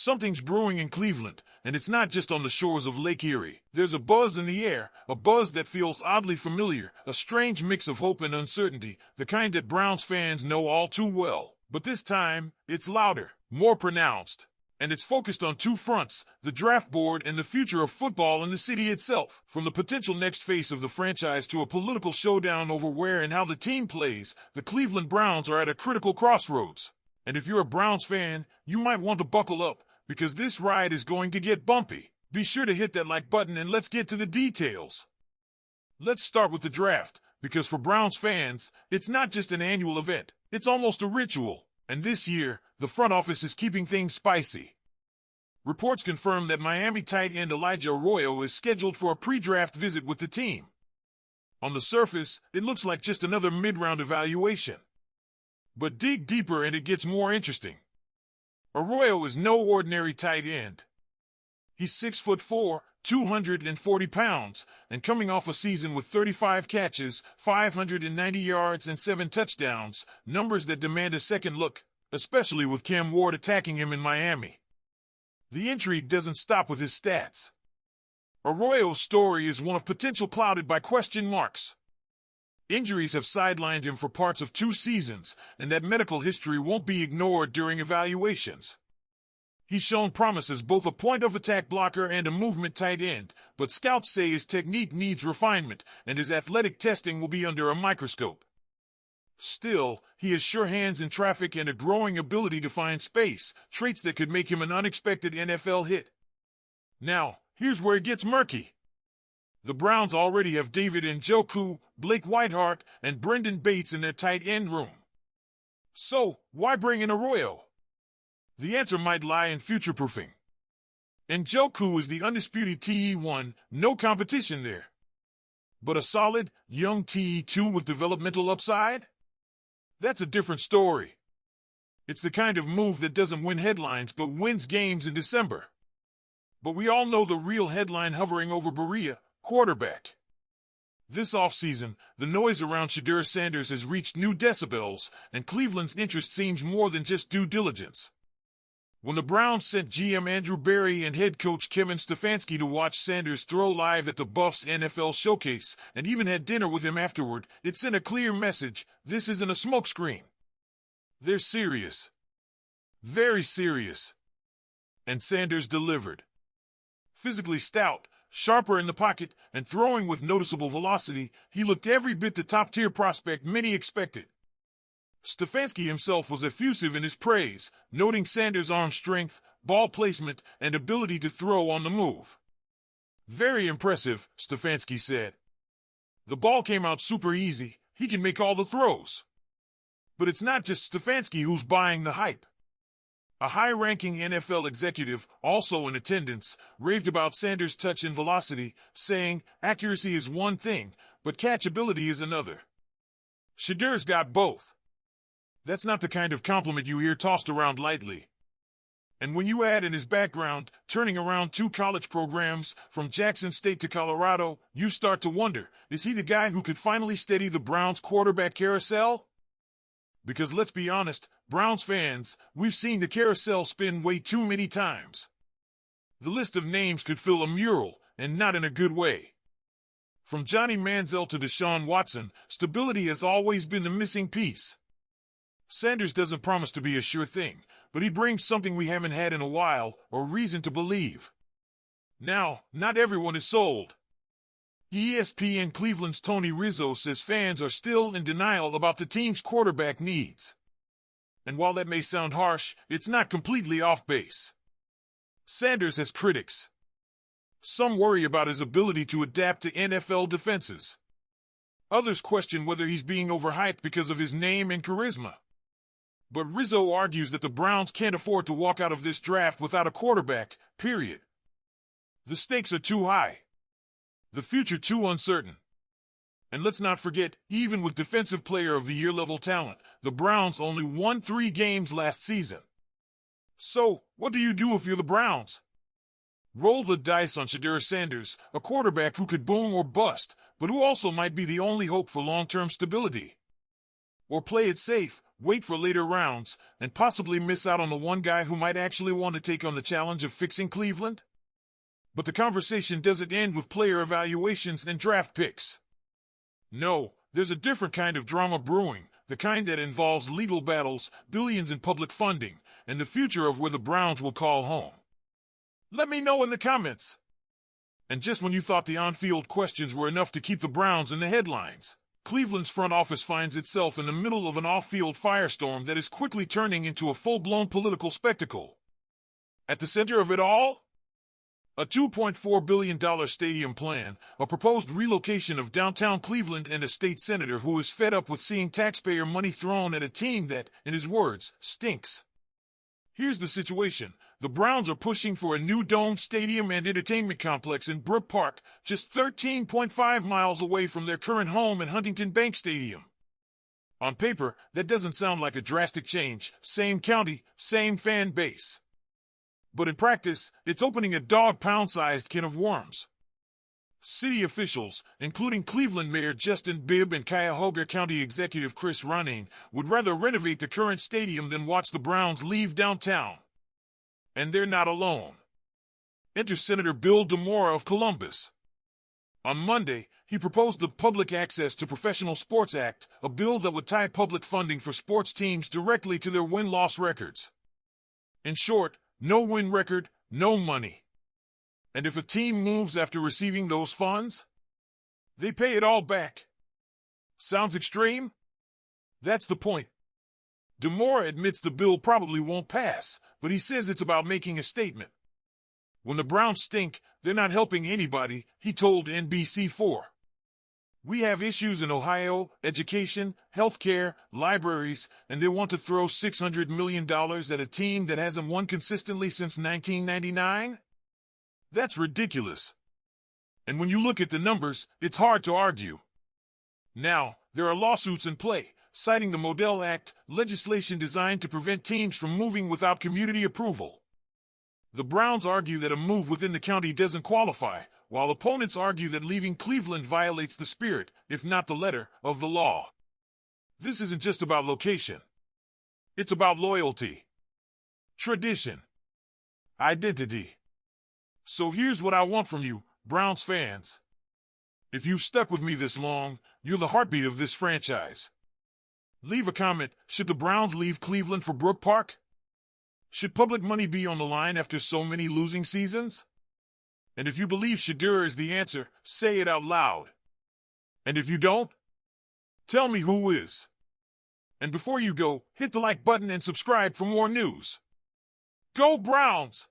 Something's brewing in Cleveland, and it's not just on the shores of Lake Erie. There's a buzz in the air, a buzz that feels oddly familiar, a strange mix of hope and uncertainty, the kind that Browns fans know all too well. But this time, it's louder, more pronounced. And it's focused on two fronts, the draft board and the future of football in the city itself. From the potential next face of the franchise to a political showdown over where and how the team plays, the Cleveland Browns are at a critical crossroads. And if you're a Browns fan, you might want to buckle up, because this ride is going to get bumpy. Be sure to hit that like button and let's get to the details. Let's start with the draft, because for Browns fans, it's not just an annual event, it's almost a ritual. And this year, the front office is keeping things spicy. Reports confirm that Miami tight end Elijah Arroyo is scheduled for a pre-draft visit with the team. On the surface, it looks like just another mid-round evaluation. But dig deeper and it gets more interesting. Arroyo is no ordinary tight end. He's 6'4", 240 pounds, and coming off a season with 35 catches, 590 yards, and 7 touchdowns, numbers that demand a second look, especially with Cam Ward attacking him in Miami. The intrigue doesn't stop with his stats. Arroyo's story is one of potential clouded by question marks. Injuries have sidelined him for parts of 2 seasons, and that medical history won't be ignored during evaluations. He's shown promise as both a point-of-attack blocker and a movement tight end, but scouts say his technique needs refinement, and his athletic testing will be under a microscope. Still, he has sure hands in traffic and a growing ability to find space, traits that could make him an unexpected NFL hit. Now, here's where it gets murky. The Browns already have David Njoku, Blake Whiteheart, and Brendan Bates in their tight end room. So, why bring in Arroyo? The answer might lie in future-proofing. Njoku is the undisputed TE1, no competition there. But a solid, young TE2 with developmental upside? That's a different story. It's the kind of move that doesn't win headlines but wins games in December. But we all know the real headline hovering over Berea, quarterback. This offseason, the noise around Shedeur Sanders has reached new decibels, and Cleveland's interest seems more than just due diligence. When the Browns sent GM Andrew Berry and head coach Kevin Stefanski to watch Sanders throw live at the Buffs NFL Showcase, and even had dinner with him afterward, it sent a clear message: this isn't a smokescreen. They're serious. Very serious. And Sanders delivered. Physically stout, sharper in the pocket, and throwing with noticeable velocity, he looked every bit the top-tier prospect many expected. Stefanski himself was effusive in his praise, noting Sanders' arm strength, ball placement, and ability to throw on the move. Very impressive, Stefanski said. The ball came out super easy, he can make all the throws. But it's not just Stefanski who's buying the hype. A high-ranking NFL executive, also in attendance, raved about Sanders' touch and velocity, saying, accuracy is one thing, but catchability is another. Shedeur's got both. That's not the kind of compliment you hear tossed around lightly. And when you add in his background, turning around 2 college programs, from Jackson State to Colorado, you start to wonder, is he the guy who could finally steady the Browns' quarterback carousel? Because let's be honest, Browns fans, we've seen the carousel spin way too many times. The list of names could fill a mural, and not in a good way. From Johnny Manziel to Deshaun Watson, stability has always been the missing piece. Sanders doesn't promise to be a sure thing, but he brings something we haven't had in a while, or reason to believe. Now, not everyone is sold. ESPN Cleveland's Tony Rizzo says fans are still in denial about the team's quarterback needs. And while that may sound harsh, it's not completely off base. Sanders has critics. Some worry about his ability to adapt to NFL defenses. Others question whether he's being overhyped because of his name and charisma. But Rizzo argues that the Browns can't afford to walk out of this draft without a quarterback, period. The stakes are too high. The future too uncertain. And let's not forget, even with Defensive Player of the Year level talent, the Browns only won 3 games last season. So, what do you do if you're the Browns? Roll the dice on Shedeur Sanders, a quarterback who could boom or bust, but who also might be the only hope for long-term stability. Or play it safe, wait for later rounds, and possibly miss out on the one guy who might actually want to take on the challenge of fixing Cleveland? But the conversation doesn't end with player evaluations and draft picks. No, there's a different kind of drama brewing, the kind that involves legal battles, billions in public funding, and the future of where the Browns will call home. Let me know in the comments. And just when you thought the on-field questions were enough to keep the Browns in the headlines, Cleveland's front office finds itself in the middle of an off-field firestorm that is quickly turning into a full-blown political spectacle. At the center of it all? A $2.4 billion stadium plan, a proposed relocation of downtown Cleveland, and a state senator who is fed up with seeing taxpayer money thrown at a team that, in his words, stinks. Here's the situation. The Browns are pushing for a new domed stadium and entertainment complex in Brook Park, just 13.5 miles away from their current home in Huntington Bank Stadium. On paper, that doesn't sound like a drastic change. Same county, same fan base. But in practice, it's opening a Dawg Pound-sized can of worms. City officials, including Cleveland Mayor Justin Bibb and Cuyahoga County Executive Chris Ronning, would rather renovate the current stadium than watch the Browns leave downtown. And they're not alone. Enter Senator Bill DeMora of Columbus. On Monday, he proposed the Public Access to Professional Sports Act, a bill that would tie public funding for sports teams directly to their win-loss records. In short, no win record, no money. And if a team moves after receiving those funds, they pay it all back. Sounds extreme? That's the point. DeMora admits the bill probably won't pass, but he says it's about making a statement. When the Browns stink, they're not helping anybody, he told NBC4. We have issues in Ohio, education, healthcare, libraries, and they want to throw $600 million at a team that hasn't won consistently since 1999? That's ridiculous. And when you look at the numbers, it's hard to argue. Now, there are lawsuits in play, citing the Model Act, legislation designed to prevent teams from moving without community approval. The Browns argue that a move within the county doesn't qualify, while opponents argue that leaving Cleveland violates the spirit, if not the letter, of the law. This isn't just about location. It's about loyalty, tradition, identity. So here's what I want from you, Browns fans. If you've stuck with me this long, you're the heartbeat of this franchise. Leave a comment. Should the Browns leave Cleveland for Brook Park? Should public money be on the line after so many losing seasons? And if you believe Shedeur is the answer, say it out loud. And if you don't, tell me who is. And before you go, hit the like button and subscribe for more news. Go Browns!